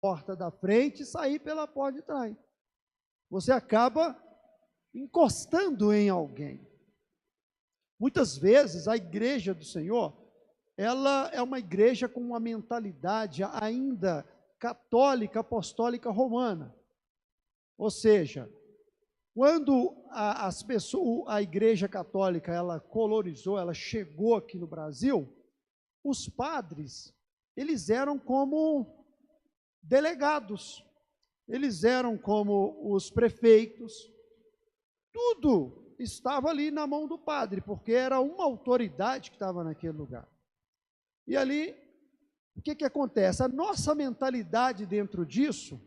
porta da frente e sair pela porta de trás. Você acaba encostando em alguém. Muitas vezes a igreja do Senhor, ela é uma igreja com uma mentalidade ainda católica, apostólica, romana. Ou seja, quando a igreja católica, ela colonizou, ela chegou aqui no Brasil, os padres, eles eram como delegados, eles eram como os prefeitos, tudo estava ali na mão do padre, porque era uma autoridade que estava naquele lugar. E ali, o que acontece? A nossa mentalidade dentro disso,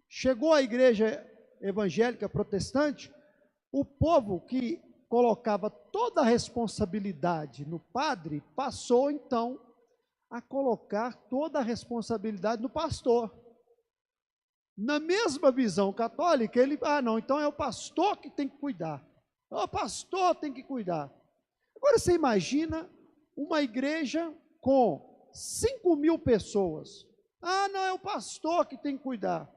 chegou à igreja evangélica protestante, o povo que colocava toda a responsabilidade no padre, passou então a colocar toda a responsabilidade no pastor. Na mesma visão católica, ele, não, então é o pastor que tem que cuidar. O pastor tem que cuidar. Agora você imagina uma igreja com 5.000 pessoas. Não, é o pastor que tem que cuidar.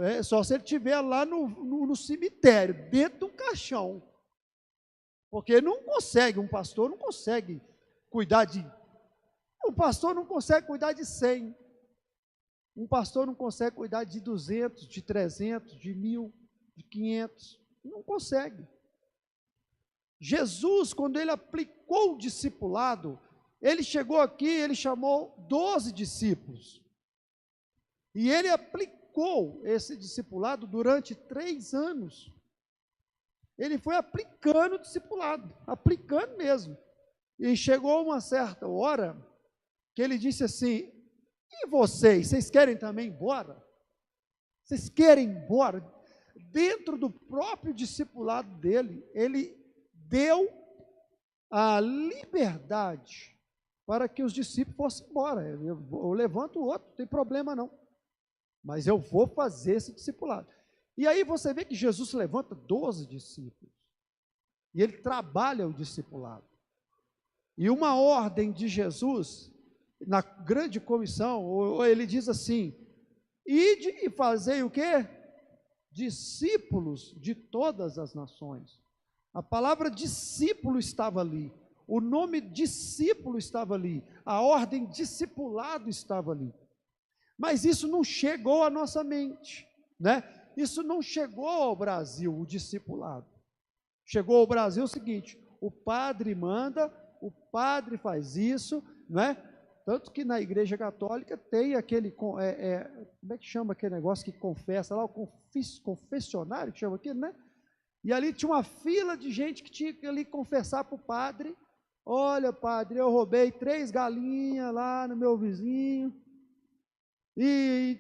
É só se ele estiver lá no cemitério, dentro do caixão. Porque não consegue, um pastor não consegue cuidar de... Um pastor não consegue cuidar de 100. Um pastor não consegue cuidar de 200, de 300, de 1.000, de 500. Não consegue. Jesus, quando ele aplicou o discipulado, ele chegou aqui, ele chamou 12 discípulos. E ele aplicou esse discipulado durante 3 anos. Ele foi aplicando o discipulado, aplicando mesmo. E chegou uma certa hora que ele disse assim: e vocês querem também ir embora? Vocês querem ir embora? Dentro do próprio discipulado dele, ele deu a liberdade para que os discípulos fossem embora. Eu levanto o outro, não tem problema não. Mas eu vou fazer esse discipulado. E aí você vê que Jesus levanta 12 discípulos. E ele trabalha o discipulado. E uma ordem de Jesus, na grande comissão, ele diz assim: ide e fazei o quê? Discípulos de todas as nações. A palavra discípulo estava ali, o nome discípulo estava ali, a ordem discipulado estava ali. Mas isso não chegou à nossa mente, né? Isso não chegou ao Brasil, o discipulado. Chegou ao Brasil o seguinte: o padre manda, o padre faz isso, não é? Tanto que na igreja católica tem aquele, como é que chama aquele negócio que confessa lá, o confessionário, que chama aquilo, né? E ali tinha uma fila de gente que tinha que ali confessar para o padre: olha, padre, eu roubei 3 galinhas lá no meu vizinho, e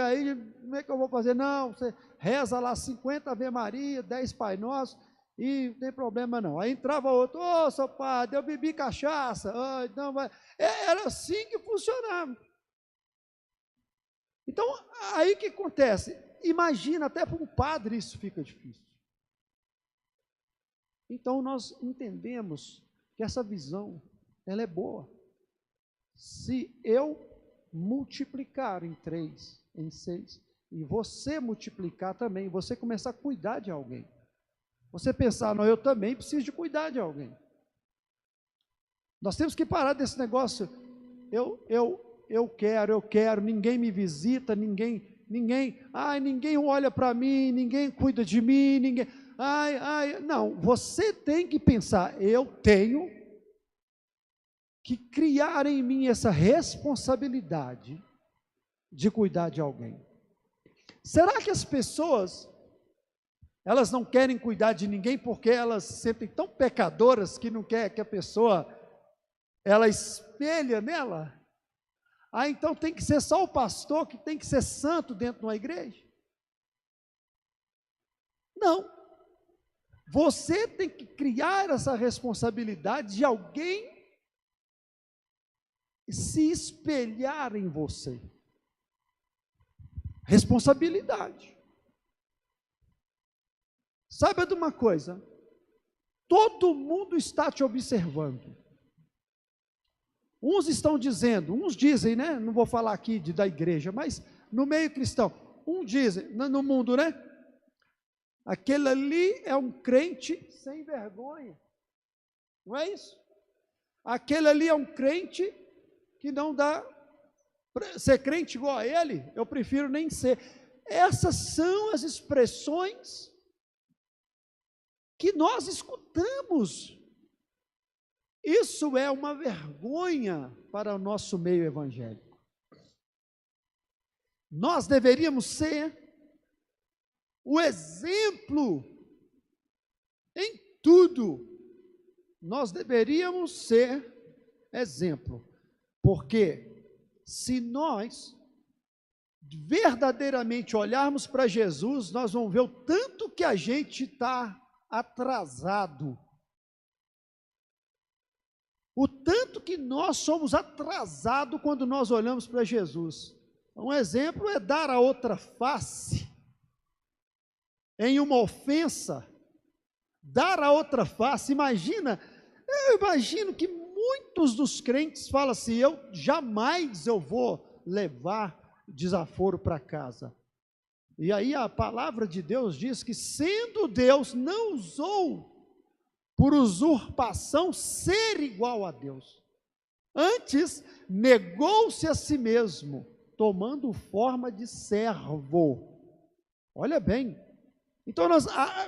aí, como é que eu vou fazer? Não, você reza lá 50 Ave Maria, 10 Pai Nosso, e não tem problema não. Aí entrava outro: seu padre, eu bebi cachaça. Não, mas... Era assim que funcionava. Então, aí o que acontece? Imagina, até para um padre isso fica difícil. Então, nós entendemos que essa visão, ela é boa. Se eu multiplicar em 3, em 6, e você multiplicar também, você começar a cuidar de alguém. Você pensar: não, eu também preciso de cuidar de alguém. Nós temos que parar desse negócio: eu quero, ninguém me visita, ninguém olha para mim, ninguém cuida de mim, ninguém... Não, você tem que pensar: eu tenho que criar em mim essa responsabilidade de cuidar de alguém. Será que as pessoas, elas não querem cuidar de ninguém porque elas se sentem tão pecadoras que não quer que a pessoa, ela espelha nela? Então tem que ser só o pastor que tem que ser santo dentro de uma igreja? Não. Você tem que criar essa responsabilidade de alguém se espelhar em você. Responsabilidade. Saiba de uma coisa: todo mundo está te observando. Uns estão dizendo, uns dizem, né? Não vou falar aqui da igreja, mas no meio cristão. Um diz, no mundo, né? Aquele ali é um crente sem vergonha. Não é isso? Aquele ali é um crente que não dá ser crente igual a ele, eu prefiro nem ser. Essas são as expressões que nós escutamos. Isso é uma vergonha para o nosso meio evangélico. Nós deveríamos ser o exemplo em tudo. Nós deveríamos ser exemplo, porque se nós verdadeiramente olharmos para Jesus, nós vamos ver o tanto que a gente está atrasado, o tanto que nós somos atrasados quando nós olhamos para Jesus. Um exemplo é dar a outra face em uma ofensa, dar a outra face. Eu imagino que muitos dos crentes falam assim: eu jamais vou levar desaforo para casa. E aí a palavra de Deus diz que, sendo Deus, não usou por usurpação ser igual a Deus. Antes, negou-se a si mesmo, tomando forma de servo. Olha bem. Então,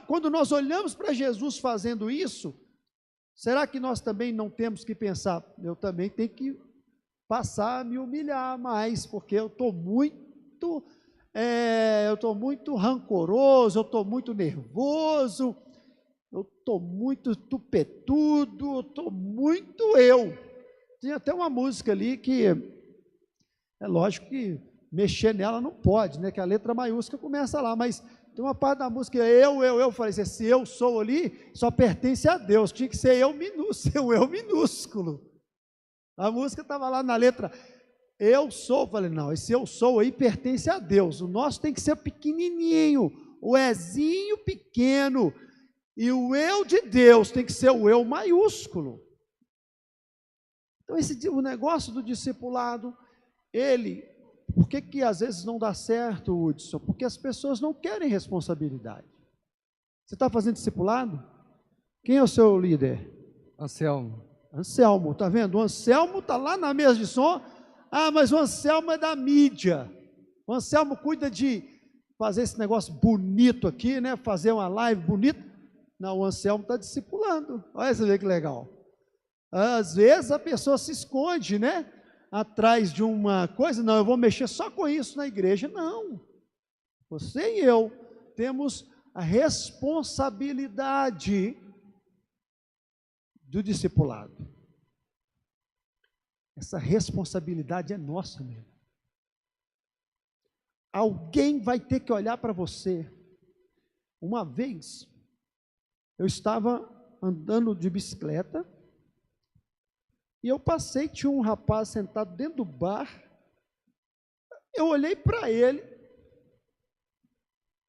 quando nós olhamos para Jesus fazendo isso, será que nós também não temos que pensar, eu também tenho que passar a me humilhar mais, porque eu estou muito rancoroso, eu estou muito nervoso, eu estou muito tupetudo, eu estou muito eu. Tem até uma música ali que, é lógico que mexer nela não pode, né, que a letra maiúscula começa lá, mas tem uma parte da música, eu falei, esse eu sou ali, só pertence a Deus, tinha que ser eu minúsculo. A música estava lá na letra, eu sou, falei, não, esse eu sou aí pertence a Deus, o nosso tem que ser pequenininho, o ezinho pequeno, e o eu de Deus tem que ser o eu maiúsculo. Então, o negócio do discipulado, por que às vezes não dá certo, Hudson? Porque as pessoas não querem responsabilidade. Você está fazendo discipulado? Quem é o seu líder? Anselmo, está vendo? O Anselmo está lá na mesa de som. Ah, mas o Anselmo é da mídia. O Anselmo cuida de fazer esse negócio bonito aqui, né? Fazer uma live bonita. Não, o Anselmo está discipulando. Olha, você vê que legal. Às vezes a pessoa se esconde, né? Atrás de uma coisa, não, eu vou mexer só com isso na igreja. Não. Você e eu temos a responsabilidade do discipulado. Essa responsabilidade é nossa mesmo. Alguém vai ter que olhar para você. Uma vez, eu estava andando de bicicleta e eu passei, tinha um rapaz sentado dentro do bar. Eu olhei para ele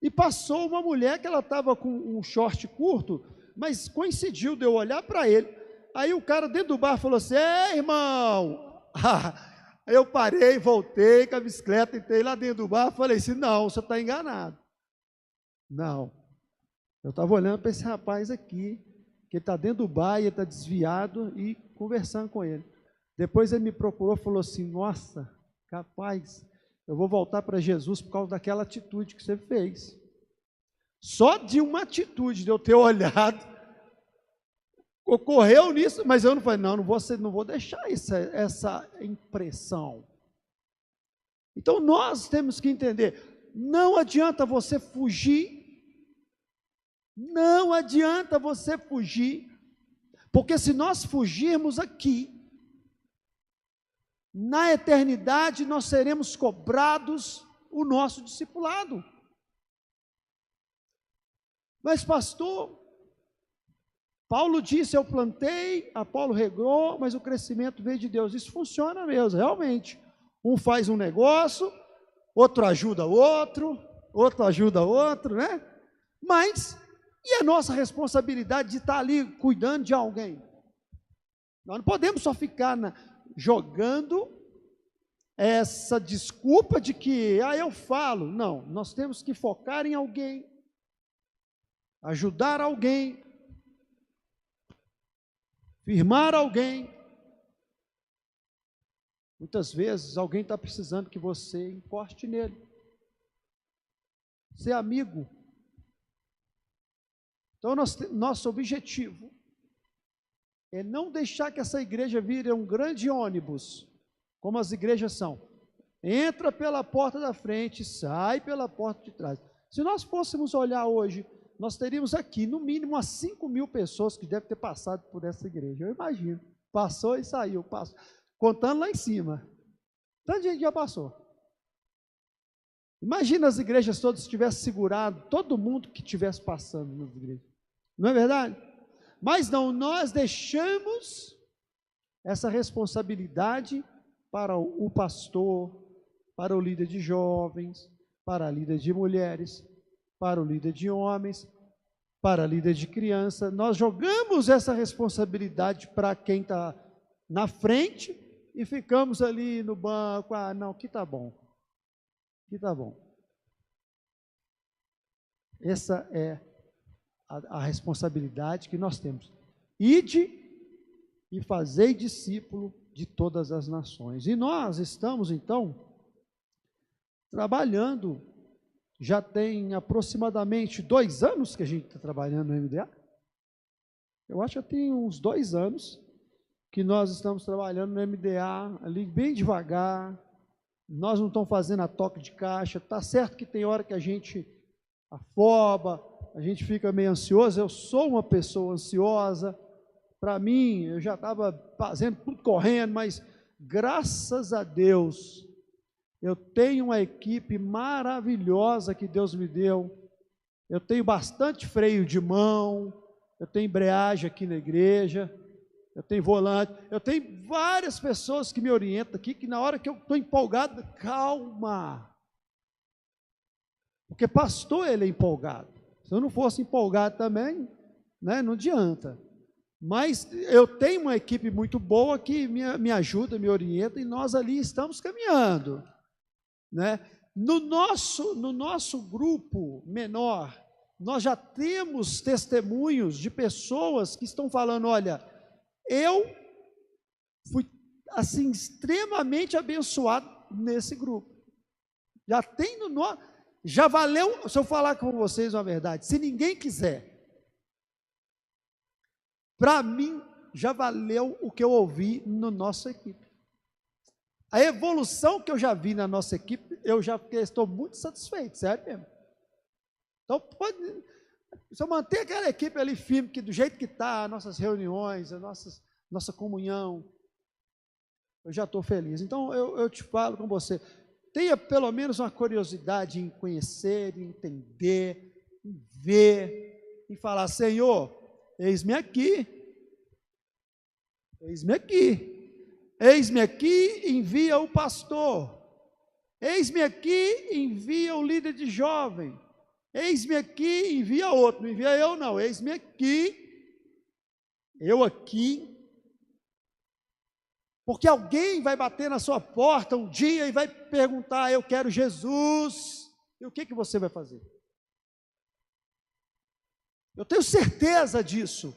e passou uma mulher que ela estava com um short curto, mas coincidiu de eu olhar para ele. Aí o cara dentro do bar falou assim: ei, irmão! Aí eu parei, voltei com a bicicleta, entrei lá dentro do bar, falei assim: não, você está enganado. Não. Eu estava olhando para esse rapaz aqui, que ele está dentro do bar, e ele está desviado, e conversando com ele. Depois ele me procurou e falou assim: nossa, capaz, eu vou voltar para Jesus por causa daquela atitude que você fez. Só de uma atitude, de eu ter olhado, ocorreu nisso, mas eu não falei, não vou deixar essa impressão. Então nós temos que entender, não adianta você fugir, porque se nós fugirmos aqui, na eternidade nós seremos cobrados o nosso discipulado. Mas pastor, Paulo disse, eu plantei, Apolo regou, mas o crescimento veio de Deus. Isso funciona mesmo, realmente. Um faz um negócio, outro ajuda outro ajuda outro, né? Mas, e a nossa responsabilidade de estar ali cuidando de alguém? Nós não podemos só ficar jogando essa desculpa de que, eu falo. Não, nós temos que focar em alguém, ajudar alguém, firmar alguém. Muitas vezes alguém está precisando que você encoste nele. Ser amigo. Então, nosso objetivo é não deixar que essa igreja vire um grande ônibus, como as igrejas são. Entra pela porta da frente, sai pela porta de trás. Se nós fôssemos olhar hoje, nós teríamos aqui, no mínimo, umas 5.000 pessoas que devem ter passado por essa igreja. Eu imagino. Passou e saiu, passou. Contando lá em cima. Tanta gente já passou. Imagina as igrejas todas se tivessem segurado todo mundo que estivesse passando nas igrejas. Não é verdade? Mas não, nós deixamos essa responsabilidade para o pastor, para o líder de jovens, para a líder de mulheres, para o líder de homens, para a líder de criança. Nós jogamos essa responsabilidade para quem está na frente e ficamos ali no banco. Não, aqui está bom. Aqui está bom. Essa é a responsabilidade que nós temos. Ide e fazei discípulo de todas as nações. E nós estamos, então, trabalhando, já tem aproximadamente 2 anos que a gente está trabalhando no MDA. Eu acho que tem uns 2 anos que nós estamos trabalhando no MDA, ali bem devagar. Nós não estamos fazendo a toque de caixa. Está certo que tem hora que a gente afoba, a gente fica meio ansioso. Eu sou uma pessoa ansiosa. Para mim, eu já estava fazendo tudo correndo, mas graças a Deus, eu tenho uma equipe maravilhosa que Deus me deu. Eu tenho bastante freio de mão, eu tenho embreagem aqui na igreja, eu tenho volante, eu tenho várias pessoas que me orientam aqui, que na hora que eu estou empolgado, calma. Porque pastor, ele é empolgado. Se eu não fosse empolgado também, não adianta. Mas eu tenho uma equipe muito boa que me ajuda, me orienta, e nós ali estamos caminhando. No nosso grupo menor, nós já temos testemunhos de pessoas que estão falando, olha, eu fui assim extremamente abençoado nesse grupo. Já valeu, se eu falar com vocês uma verdade, se ninguém quiser, para mim já valeu o que eu ouvi na nossa equipe. A evolução que eu já vi na nossa equipe, estou muito satisfeito, sério mesmo. Então, se eu manter aquela equipe ali firme, que do jeito que está, nossas reuniões, nossa comunhão, eu já estou feliz. Então, eu te falo com você, tenha pelo menos uma curiosidade em conhecer, em entender, em ver, em falar, Senhor, eis-me aqui, eis-me aqui. Eis-me aqui, envia o pastor. Eis-me aqui, envia o líder de jovem. Eis-me aqui, envia outro. Não envia eu, não. Eis-me aqui. Eu aqui. Porque alguém vai bater na sua porta um dia e vai perguntar, eu quero Jesus. E o que você vai fazer? Eu tenho certeza disso.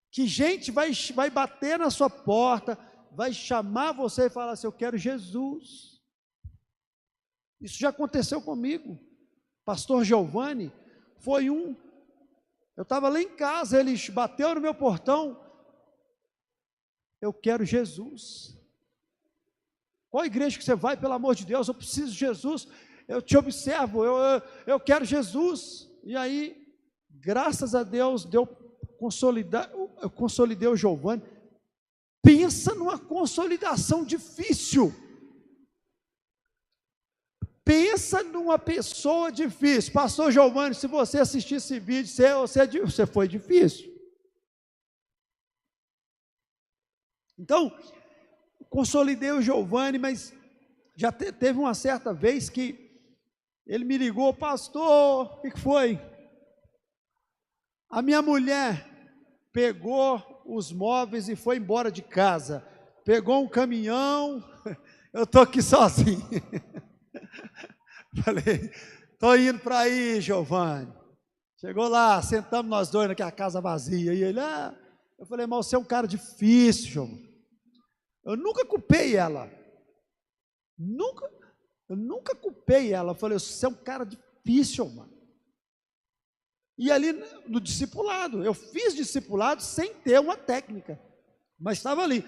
Que gente vai bater na sua porta, vai chamar você e falar assim, eu quero Jesus. Isso já aconteceu comigo. Pastor Giovanni foi eu estava lá em casa, ele bateu no meu portão, eu quero Jesus. Qual igreja que você vai, pelo amor de Deus, eu preciso de Jesus, eu te observo, eu quero Jesus. E aí, graças a Deus, eu consolidei o Giovanni. Pensa numa consolidação difícil. Pensa numa pessoa difícil. Pastor Giovanni, se você assistir esse vídeo, você foi difícil. Então, consolidei o Giovanni, mas já teve uma certa vez que ele me ligou, pastor, o que foi? A minha mulher pegou os móveis e foi embora de casa. Pegou um caminhão, eu estou aqui sozinho. Falei, estou indo para aí, Giovanni. Chegou lá, sentamos nós dois naquela casa vazia, e ele, eu falei, mas você é um cara difícil, Giovanni. Eu nunca culpei ela, eu nunca culpei ela, eu falei, você é um cara difícil, mano. E ali no discipulado, eu fiz discipulado sem ter uma técnica, mas estava ali.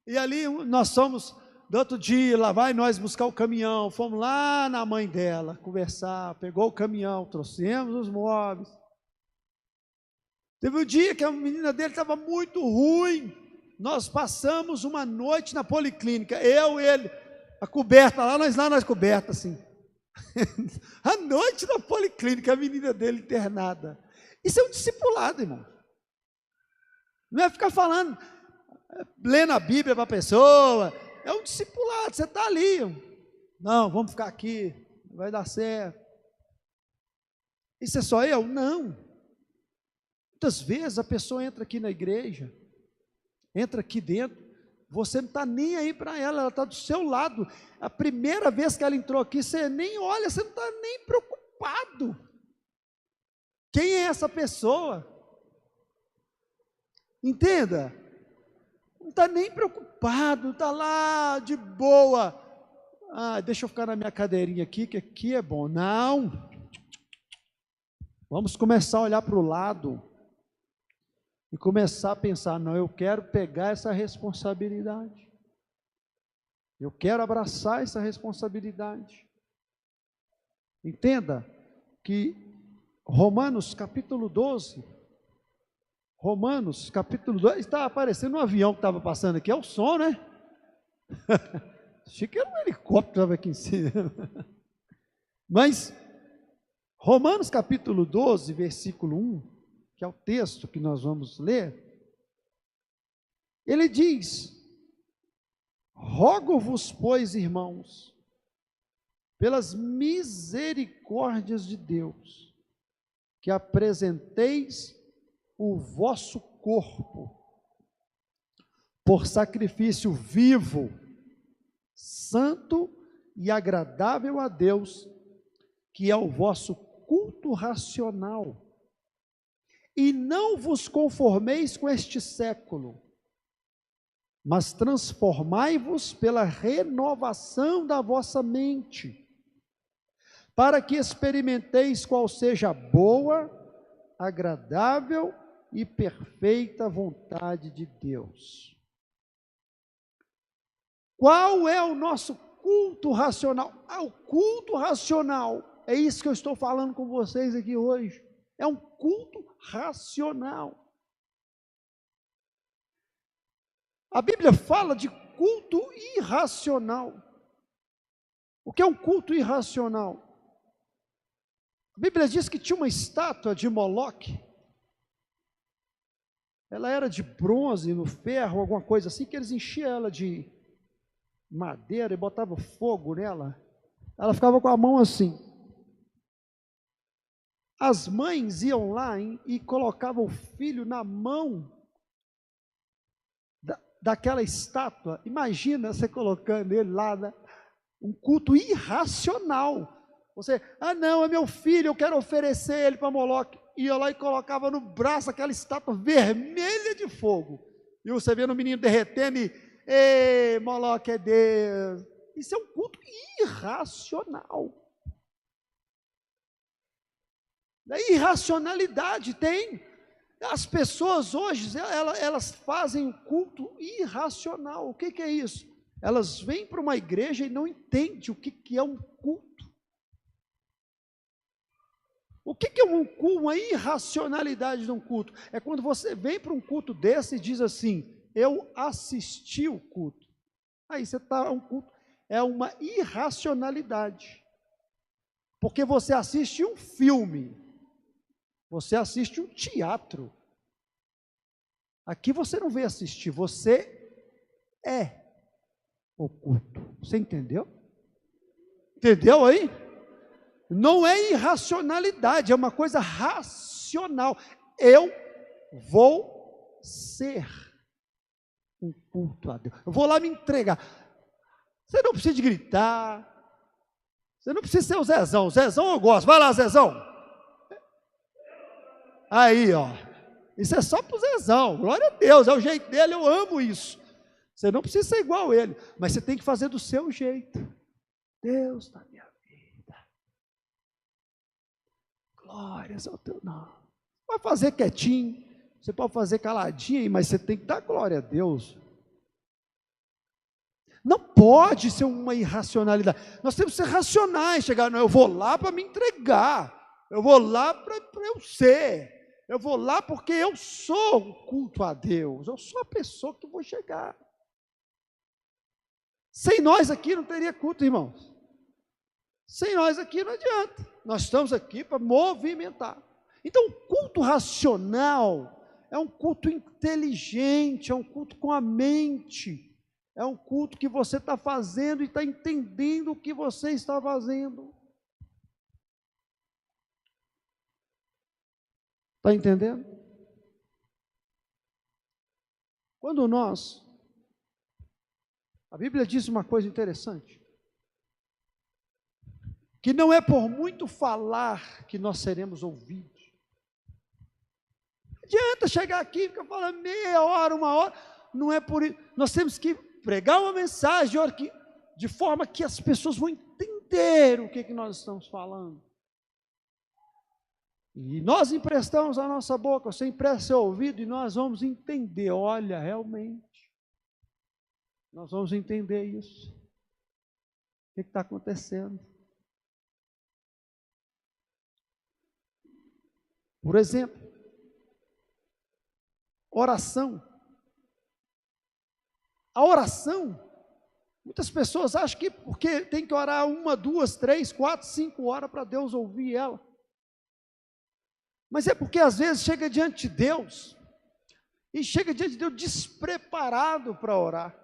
E ali nós fomos, do outro dia, lá vai nós buscar o caminhão, fomos lá na mãe dela, conversar, pegou o caminhão, trouxemos os móveis. Teve um dia que a menina dele estava muito ruim, nós passamos uma noite na policlínica, eu, ele, a coberta, nós coberta assim, a noite na policlínica, a menina dele internada. Isso é um discipulado, irmão. Não é ficar falando, lendo a Bíblia para a pessoa, é um discipulado, você está ali, não, vamos ficar aqui, vai dar certo. Isso é só eu? Não. Muitas vezes a pessoa entra aqui na igreja, entra aqui dentro, você não está nem aí para ela está do seu lado. A primeira vez que ela entrou aqui, você nem olha, você não está nem preocupado. Quem é essa pessoa? Entenda, não está nem preocupado, está lá de boa. Deixa eu ficar na minha cadeirinha aqui, que aqui é bom. Não, vamos começar a olhar para o lado e começar a pensar, não, eu quero pegar essa responsabilidade, eu quero abraçar essa responsabilidade. Entenda que Romanos capítulo 12, está aparecendo um avião que estava passando aqui, é o som, né? Achei que era um helicóptero que estava aqui em cima. Mas, Romanos capítulo 12, versículo 1, que é o texto que nós vamos ler, ele diz, rogo-vos, pois, irmãos, pelas misericórdias de Deus, que apresenteis o vosso corpo por sacrifício vivo, santo e agradável a Deus, que é o vosso culto racional. E não vos conformeis com este século, mas transformai-vos pela renovação da vossa mente, para que experimenteis qual seja a boa, agradável e perfeita vontade de Deus. Qual é o nosso culto racional? O culto racional, é isso que eu estou falando com vocês aqui hoje, é um culto racional. A Bíblia fala de culto irracional. O que é um culto irracional? A Bíblia diz que tinha uma estátua de Moloque. Ela era de bronze, no ferro, alguma coisa assim, que eles enchiam ela de madeira e botavam fogo nela. Ela ficava com a mão assim. As mães iam lá e colocavam o filho na mão daquela estátua. Imagina você colocando ele lá, né? Um culto irracional. Você, não, é meu filho, eu quero oferecer ele para Moloque. Ia lá e colocava no braço aquela estátua vermelha de fogo. E você vendo o menino derretendo e, ei, Moloque é Deus. Isso é um culto irracional. Irracionalidade tem. As pessoas hoje, elas fazem um culto irracional. O que é isso? Elas vêm para uma igreja e não entendem o que é um culto. O que é uma irracionalidade de um culto? É quando você vem para um culto desse e diz assim, eu assisti o culto. Aí você está, um culto, é uma irracionalidade. Porque você assiste um filme, você assiste um teatro. Aqui você não veio assistir, você é o culto. Você entendeu? Entendeu aí? Não é irracionalidade, é uma coisa racional. Eu vou ser um culto a Deus. Eu vou lá me entregar. Você não precisa de gritar. Você não precisa ser o Zezão. O Zezão eu gosto. Vai lá, Zezão. Aí, ó. Isso é só para o Zezão. Glória a Deus, é o jeito dele, eu amo isso. Você não precisa ser igual a ele, mas você tem que fazer do seu jeito. Deus da minha vida. Glórias ao teu nome. Vai fazer quietinho, você pode fazer caladinho, mas você tem que dar glória a Deus. Não pode ser uma irracionalidade. Nós temos que ser racionais, chegar, não, eu vou lá para me entregar, eu vou lá para eu ser, eu vou lá porque eu sou o culto a Deus, eu sou a pessoa que vou chegar. Sem nós aqui não teria culto, irmãos. Sem nós aqui não adianta. Nós estamos aqui para movimentar. Então, o culto racional é um culto inteligente, é um culto com a mente, é um culto que você está fazendo e está entendendo o que você está fazendo. Está entendendo? Quando a Bíblia diz uma coisa interessante, que não é por muito falar que nós seremos ouvidos. Não adianta chegar aqui e ficar falando meia hora, uma hora, não é por isso. Nós temos que pregar uma mensagem de forma que as pessoas vão entender o que nós estamos falando. E nós emprestamos a nossa boca, você empresta seu ouvido e nós vamos entender, olha, realmente, nós vamos entender isso. O que está acontecendo? Por exemplo, oração. A oração, muitas pessoas acham que porque tem que orar 1, 2, 3, 4, 5 horas para Deus ouvir ela. Mas é porque às vezes chega diante de Deus, e chega diante de Deus despreparado para orar.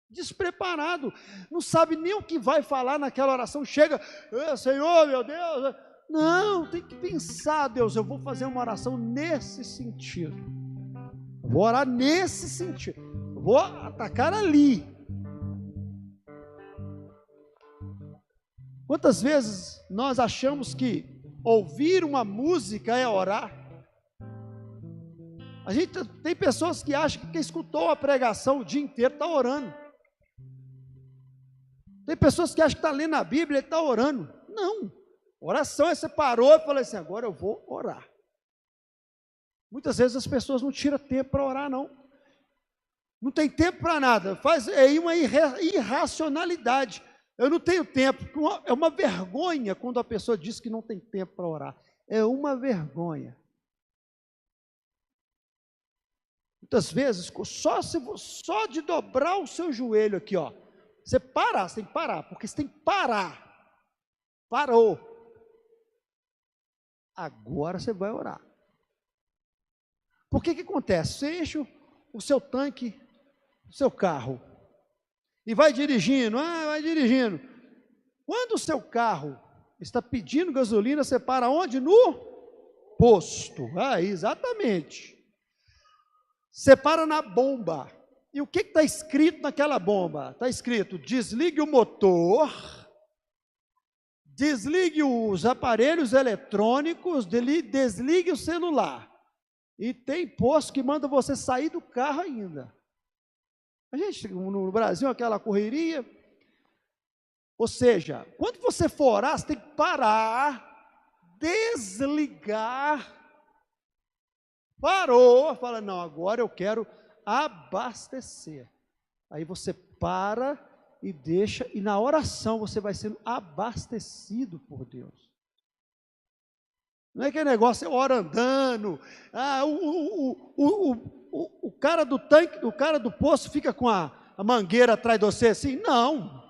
Despreparado, não sabe nem o que vai falar naquela oração, chega, Senhor, meu Deus, não, tem que pensar, Deus, eu vou fazer uma oração nesse sentido, vou orar nesse sentido, vou atacar ali. Quantas vezes nós achamos que ouvir uma música é orar? A gente tem pessoas que acham que quem escutou a pregação o dia inteiro está orando. Tem pessoas que acham que está lendo a Bíblia e está orando. Não, oração é você parou e falou assim, agora eu vou orar. Muitas vezes as pessoas não tiram tempo para orar, não. Não tem tempo para nada, faz aí uma irracionalidade. Eu não tenho tempo, é uma vergonha quando a pessoa diz que não tem tempo para orar. É uma vergonha. Muitas vezes, só de dobrar o seu joelho aqui, ó, você tem que parar, porque você tem que parar. Parou. Agora você vai orar. Por que acontece? Você enche o seu tanque, o seu carro, e vai dirigindo, vai dirigindo. Quando o seu carro está pedindo gasolina, você para onde? No posto. Exatamente. Você para na bomba. E o que está escrito naquela bomba? Está escrito, desligue o motor, desligue os aparelhos eletrônicos, desligue o celular. E tem posto que manda você sair do carro ainda. A gente, no Brasil, aquela correria. Ou seja, quando você for orar, você tem que parar, desligar. Parou, fala, não, agora eu quero abastecer. Aí você para e deixa, e na oração você vai sendo abastecido por Deus. Não é aquele negócio, você ora andando, o cara do tanque, o cara do poço fica com a mangueira atrás de você assim, não.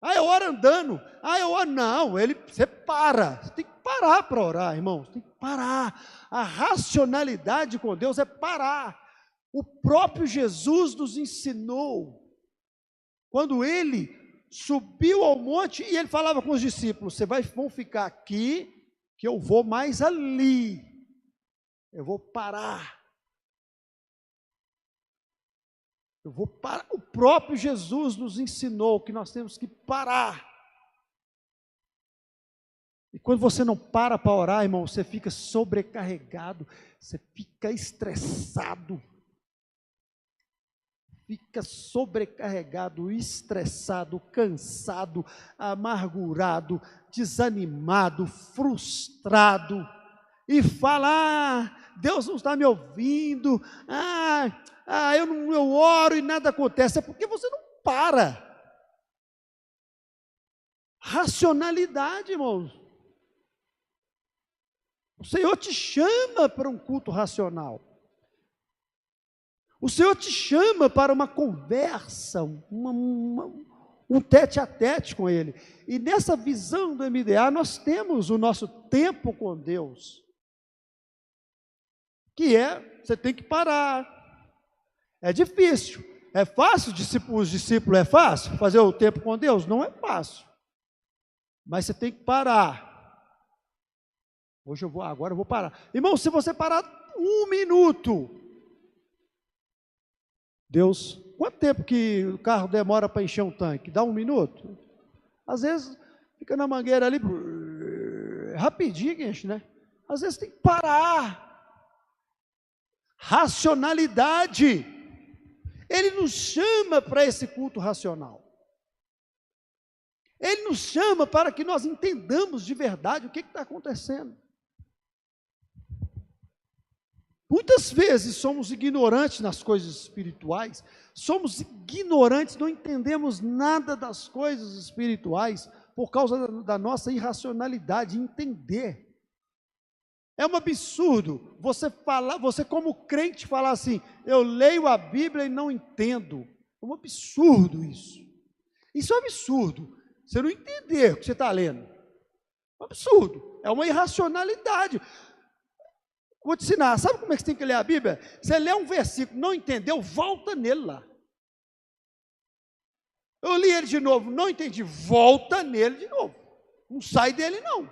Eu oro andando, eu oro, não, você para, você tem que parar para orar, irmãos, tem que parar. A racionalidade com Deus é parar. O próprio Jesus nos ensinou, quando ele subiu ao monte e ele falava com os discípulos, vão ficar aqui, que eu vou mais ali, eu vou parar. Eu vou parar. O próprio Jesus nos ensinou que nós temos que parar. E quando você não para orar, irmão, você fica sobrecarregado, você fica estressado. Fica sobrecarregado, estressado, cansado, amargurado, desanimado, frustrado. E fala, Deus não está me ouvindo, eu oro e nada acontece. É porque você não para. Racionalidade, irmãos. O Senhor te chama para um culto racional. O Senhor te chama para uma conversa, um tete-a-tete com Ele. E nessa visão do MDA, nós temos o nosso tempo com Deus. Que você tem que parar. É difícil. É fácil, os discípulos é fácil? Fazer o tempo com Deus? Não é fácil. Mas você tem que parar. Agora eu vou parar. Irmão, se você parar 1 minuto, Deus, quanto tempo que o carro demora para encher um tanque? Dá 1 minuto? Às vezes, fica na mangueira ali, rapidinho enche, né? Às vezes tem que parar. Racionalidade. Ele nos chama para esse culto racional. Ele nos chama para que nós entendamos de verdade o que está acontecendo. Muitas vezes somos ignorantes nas coisas espirituais, somos ignorantes, não entendemos nada das coisas espirituais por causa da nossa irracionalidade de entender. É um absurdo você como crente falar assim, eu leio a Bíblia e não entendo. É um absurdo isso. Isso é um absurdo. Você não entender o que você está lendo. É um absurdo. É uma irracionalidade. Vou te ensinar, sabe como é que você tem que ler a Bíblia? Você lê um versículo, não entendeu, volta nele lá. Eu li ele de novo, não entendi, volta nele de novo. Não sai dele não.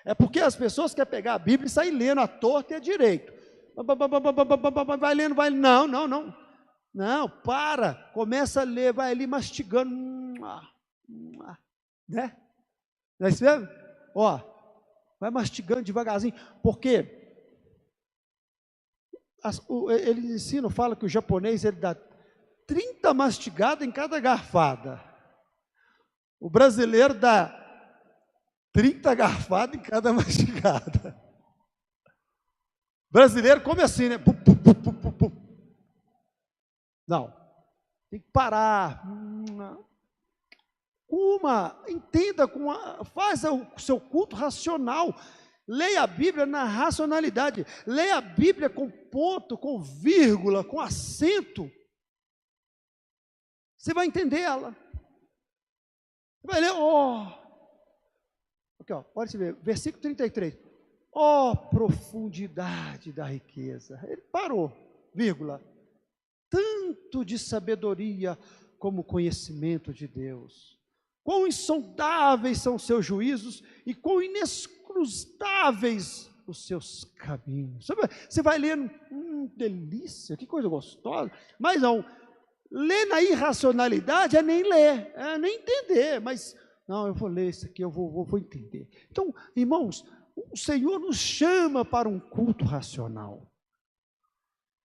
É porque as pessoas querem pegar a Bíblia e sair lendo à torta e à direito. Vai lendo, vai. Não. Não, para. Começa a ler, vai ali mastigando. Né? Não é isso mesmo? Ó, vai mastigando devagarzinho. Porque eles ensinam, falam que o japonês ele dá 30 mastigadas em cada garfada. O brasileiro dá 30 garfadas em cada mastigada. Brasileiro come assim, né? Não, tem que parar. Entenda, faz o seu culto racional. Leia a Bíblia na racionalidade. Leia a Bíblia com ponto, com vírgula, com acento. Você vai entender ela. Você vai ler, aqui, pode ver, versículo 33. Profundidade da riqueza. Ele parou, vírgula. Tanto de sabedoria como conhecimento de Deus. Quão insondáveis são os seus juízos e quão inescrutáveis os seus caminhos. Você vai lendo, delícia, que coisa gostosa. Mas não, ler na irracionalidade é nem ler, é nem entender. Mas, não, eu vou ler isso aqui, eu vou entender. Então, irmãos, o Senhor nos chama para um culto racional.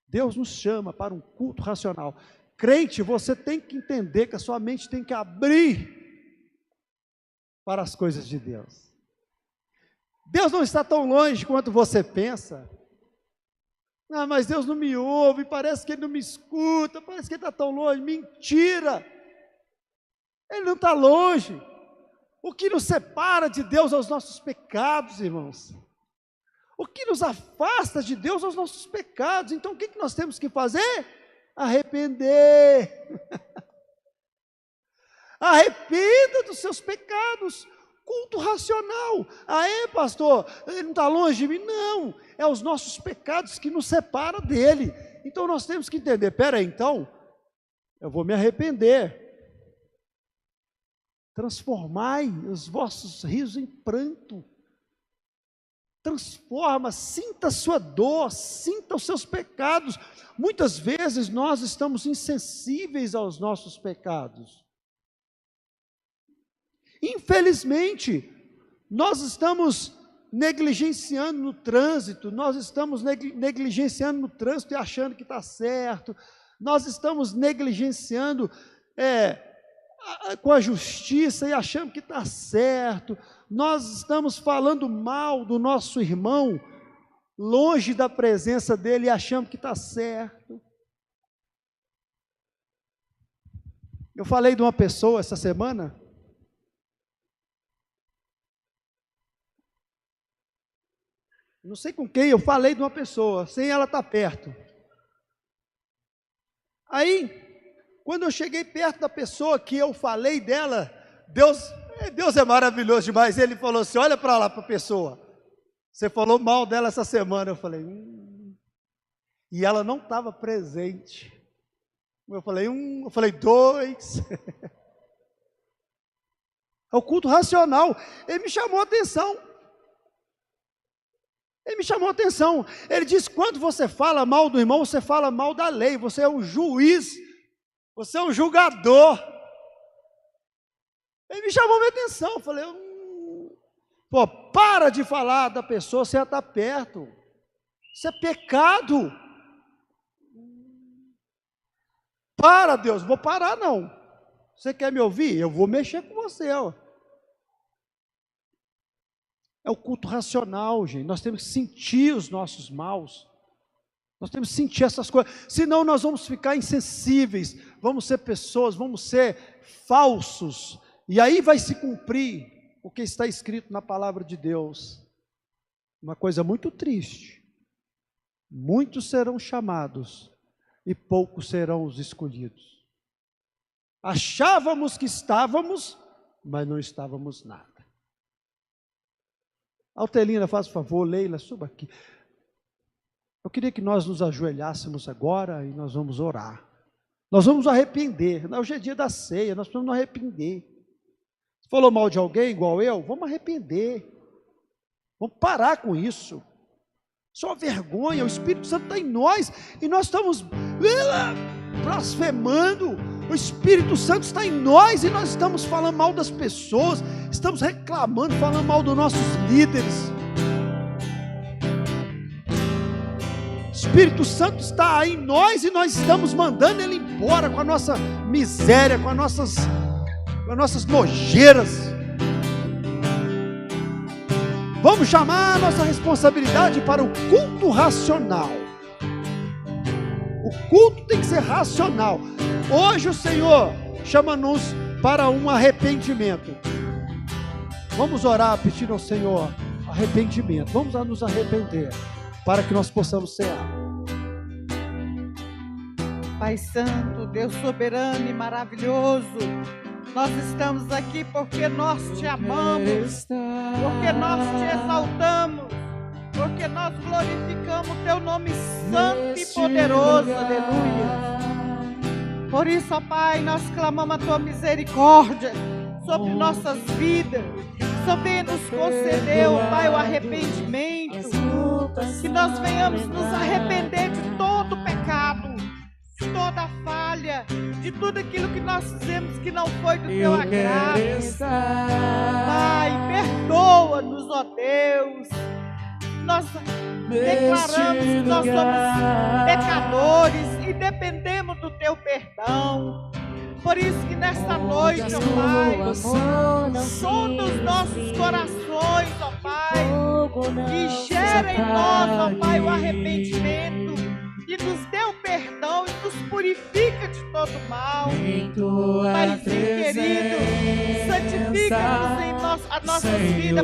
Deus nos chama para um culto racional. Crente, você tem que entender que a sua mente tem que abrir para as coisas de Deus. Deus não está tão longe quanto você pensa. Não, mas Deus não me ouve, parece que Ele não me escuta, parece que Ele está tão longe. Mentira! Ele não está longe. O que nos separa de Deus é os nossos pecados, irmãos. O que nos afasta de Deus são os nossos pecados. Então o que nós temos que fazer? Arrepender. Arrependa dos seus pecados. Culto racional. Pastor, ele não está longe de mim? Não, é os nossos pecados que nos separam dele. Então nós temos que entender, então, eu vou me arrepender. Transformai os vossos risos em pranto. transforma, sinta a sua dor, sinta os seus pecados. Muitas vezes nós estamos insensíveis aos nossos pecados. Infelizmente, nós estamos negligenciando no trânsito, e achando que está certo, nós estamos negligenciando com a justiça e achando que está certo, nós estamos falando mal do nosso irmão, longe da presença dele e achando que está certo. Eu falei de uma pessoa essa semana, não sei com quem, eu falei de uma pessoa, sem ela estar perto. Aí, quando eu cheguei perto da pessoa que eu falei dela, Deus é maravilhoso demais. Ele falou assim: olha para lá para a pessoa, você falou mal dela essa semana. Eu falei, e ela não estava presente. Eu falei 2. É o culto racional. Ele me chamou a atenção. Ele disse: quando você fala mal do irmão, você fala mal da lei. Você é um juiz, você é um julgador. Ele me chamou a atenção. Eu falei, para de falar da pessoa, você já está perto. Isso é pecado. Para, Deus, vou parar não. Você quer me ouvir? Eu vou mexer com você. É o culto racional, gente. Nós temos que sentir os nossos maus. Nós temos que sentir essas coisas. Senão nós vamos ficar insensíveis. Vamos ser pessoas, vamos ser falsos. E aí vai se cumprir o que está escrito na palavra de Deus. Uma coisa muito triste. Muitos serão chamados e poucos serão os escolhidos. Achávamos que estávamos, mas não estávamos nada. Altelina, faz favor, Leila, suba aqui. Eu queria que nós nos ajoelhássemos agora e nós vamos orar. Nós vamos nos arrepender. Hoje é dia da ceia, nós precisamos nos arrepender. Se falou mal de alguém igual eu, vamos arrepender. Vamos parar com isso. Só vergonha, o Espírito Santo está em nós e nós estamos blasfemando. O Espírito Santo está em nós e nós estamos falando mal das pessoas, estamos reclamando, falando mal dos nossos líderes. O Espírito Santo está em nós e nós estamos mandando ele embora com a nossa miséria, com as nossas nojeiras. Vamos chamar a nossa responsabilidade para o culto racional. O culto tem que ser racional. Hoje o Senhor chama-nos para um arrependimento. Vamos orar pedindo ao Senhor arrependimento. Vamos nos arrepender para que nós possamos cear. Pai Santo, Deus soberano e maravilhoso, nós estamos aqui porque nós te amamos, porque nós te exaltamos, porque nós glorificamos o teu nome santo e poderoso. Aleluia. Por isso, ó Pai, nós clamamos a tua misericórdia sobre nossas vidas. Só venha nos conceder, ó Pai, o arrependimento, que nós venhamos nos arrepender de todo pecado, de toda falha, de tudo aquilo que nós fizemos que não foi do teu agrado. Pai, perdoa-nos, ó Deus. Nós declaramos que nós somos pecadores e dependemos do teu perdão. Por isso que nesta noite, ó Pai, sonda os nossos corações, ó Pai, e gera em nós, ó Pai, o arrependimento, e nos dê o perdão e nos purifica de todo mal. Paizinho querido, santifica-nos em a nossa vida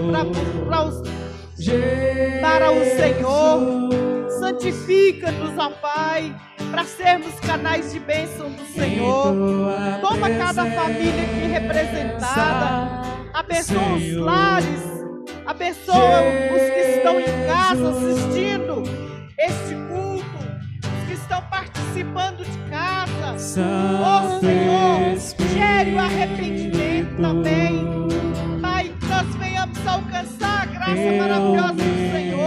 para o Senhor. Santifica-nos, ó Pai, para sermos canais de bênção do Senhor. Toma cada família aqui representada, abençoa os lares, abençoa os que estão em casa assistindo este culto, os que estão participando de casa. Ó Senhor, gere o arrependimento também, Pai, que nós venhamos alcançar a graça maravilhosa do Senhor.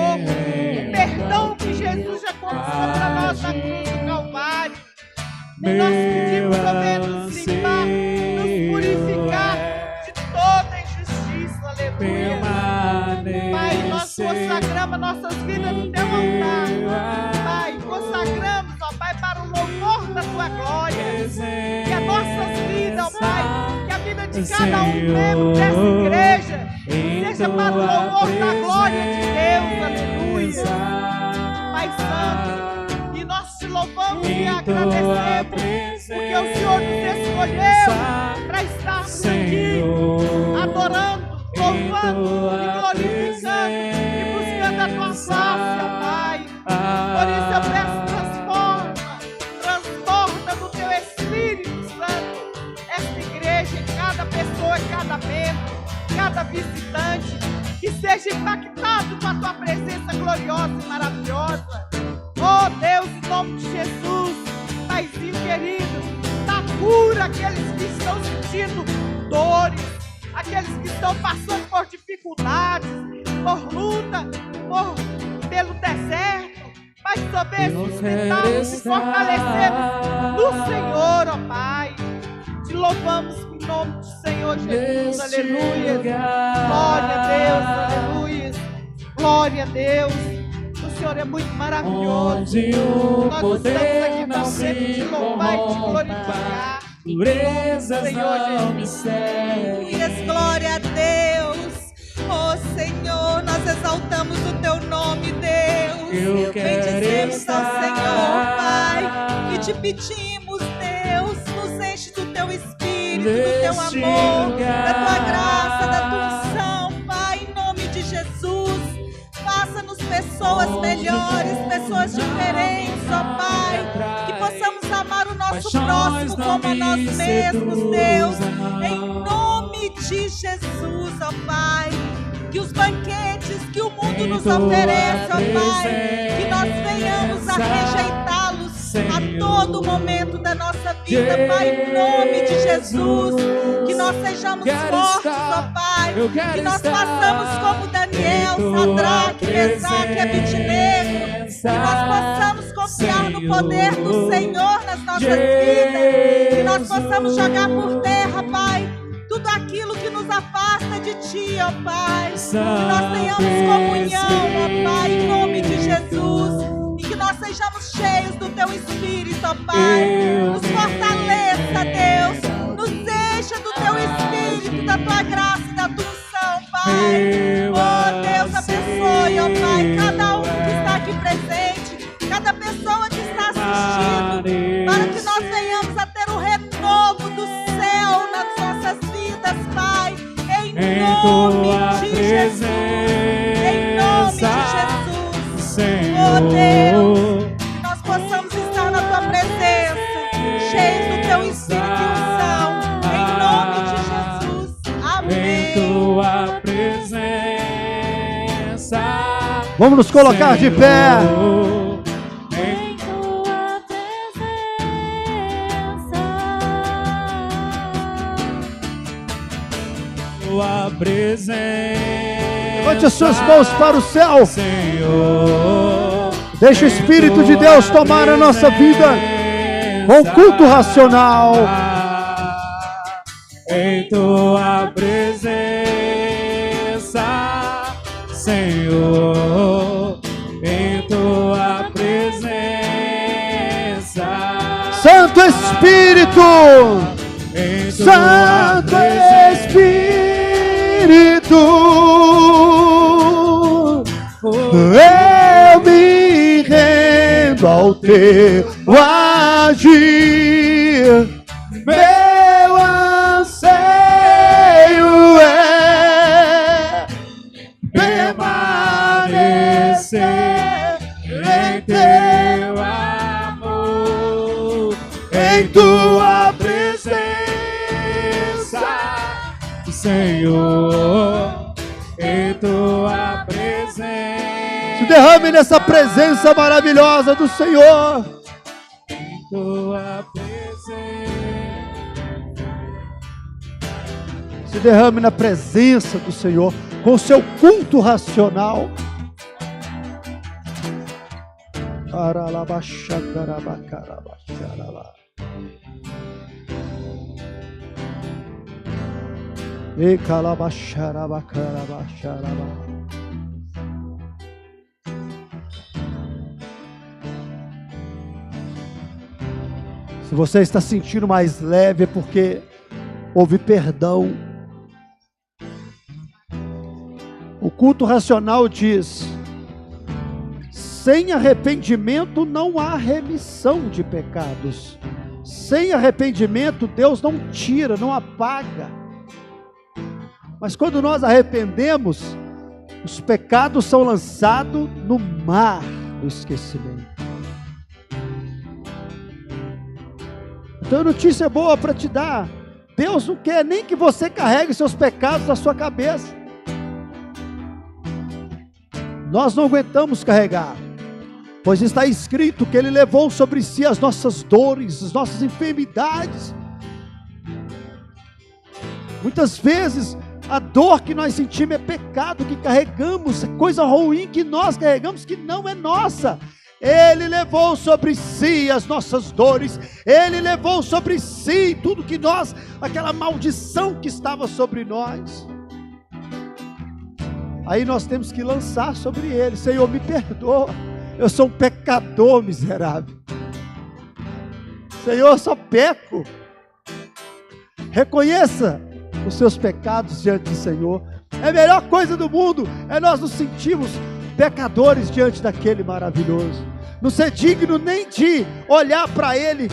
Nós pedimos, ó Deus, limpar, nos purificar de toda injustiça, aleluia. Pai, nós consagramos nossas vidas no teu altar. Pai, consagramos, ó Pai, para o louvor da tua glória. Que as nossas vidas, ó Pai, que a vida de cada membro dessa igreja seja para o louvor da glória de Deus, aleluia. Pai Santo, e nós te louvamos e agradecemos, porque o Senhor nos escolheu para estarmos aqui, adorando, louvando e glorificando e buscando a tua face, ó Pai. Por isso eu peço, transforma no teu Espírito Santo esta igreja, em cada pessoa, cada membro, cada visitante, que seja impactado com a tua presença gloriosa e maravilhosa. Oh Deus, em nome de Jesus, Paizinho querido, dá cura àqueles que estão sentindo dores, aqueles que estão passando por dificuldades, por luta, pelo deserto. Pai, somente sustentá-los e fortalecê-los no Senhor, ó Pai. Te louvamos em nome do Senhor Jesus, aleluia. Glória a Deus, aleluia. Glória a Deus. O Senhor é muito maravilhoso. Nós estamos aqui para sempre te louvar e te glorificar. Senhor Jesus. Aleluia, glória a Deus. Oh Senhor, nós exaltamos o teu nome, Deus. Bendizemos ao Senhor, Pai, e te pedimos, Deus, nos enche do teu Espírito, do teu amor, da tua graça, da tua unção, Pai, em nome de Jesus. Faça-nos pessoas melhores, pessoas diferentes, ó Pai, que possamos amar o nosso próximo como a nós mesmos, Deus, em nome de Jesus, ó Pai. Que os banquetes que o mundo nos oferece, ó Pai, que nós venhamos a rejeitá-los a todo momento da nossa vida, Pai, em nome de Jesus. Que nós sejamos fortes, ó Pai, que nós façamos como Daniel, Sadraque, Mesaque e Abednego, que nós possamos confiar no poder do Senhor nas nossas vidas, que nós possamos jogar por terra, Pai, tudo aquilo que nos afasta de Ti, ó Pai. Que nós tenhamos comunhão, ó Pai, em nome de Jesus. E que nós sejamos cheios do Teu Espírito, ó Pai. Nos fortaleça, Deus. Nos encha do Teu Espírito, da Tua graça e da Tua unção, Pai. Oh Deus, abençoe, ó Pai, cada um que está aqui presente, cada pessoa que está assistindo, para que nós venhamos a ter o renovo do céu nas nossas vidas, Pai, em nome de Jesus, em nome de Jesus, oh Deus, que nós possamos estar na Tua presença, cheios do Teu Espírito e unção, em nome de Jesus, amém. Tua presença, Vamos nos colocar de pé. em Tua presença. Levante as suas mãos para o céu. Senhor, Deixa o Espírito de Deus tomar a nossa vida com culto racional. Em Tua presença, Senhor, em Tua presença, Santo Espírito, em Tua Santo presença, Espírito, eu me rendo ao Teu agir. Meu anseio é permanecer em Teu amor, em Tua presença. Senhor, em Tua presença. Se derrame nessa presença maravilhosa do Senhor. Tua presença. Se derrame na presença do Senhor com seu culto racional. Aralabaxacarabacarabaxarabá. E calabaxarabacarabacharaba. Se você está sentindo mais leve, é porque houve perdão. O culto racional diz: sem arrependimento não há remissão de pecados. Sem arrependimento, Deus não tira, não apaga. Mas quando nós arrependemos, os pecados são lançados no mar do esquecimento. Então a notícia boa para te dar: Deus não quer nem que você carregue seus pecados na sua cabeça. Nós não aguentamos carregar, pois está escrito que Ele levou sobre si as nossas dores, as nossas enfermidades. Muitas vezes a dor que nós sentimos é pecado que carregamos, é coisa ruim que nós carregamos que não é nossa. Ele levou sobre si as nossas dores, Ele levou sobre si tudo que nós, aquela maldição que estava sobre nós. Aí nós temos que lançar sobre Ele: Senhor, me perdoa, eu sou um pecador miserável. Senhor, eu só peco. Reconheça os seus pecados diante do Senhor. É a melhor coisa do mundo, é nós nos sentirmos pecadores diante daquele maravilhoso. Não ser digno nem de olhar para Ele.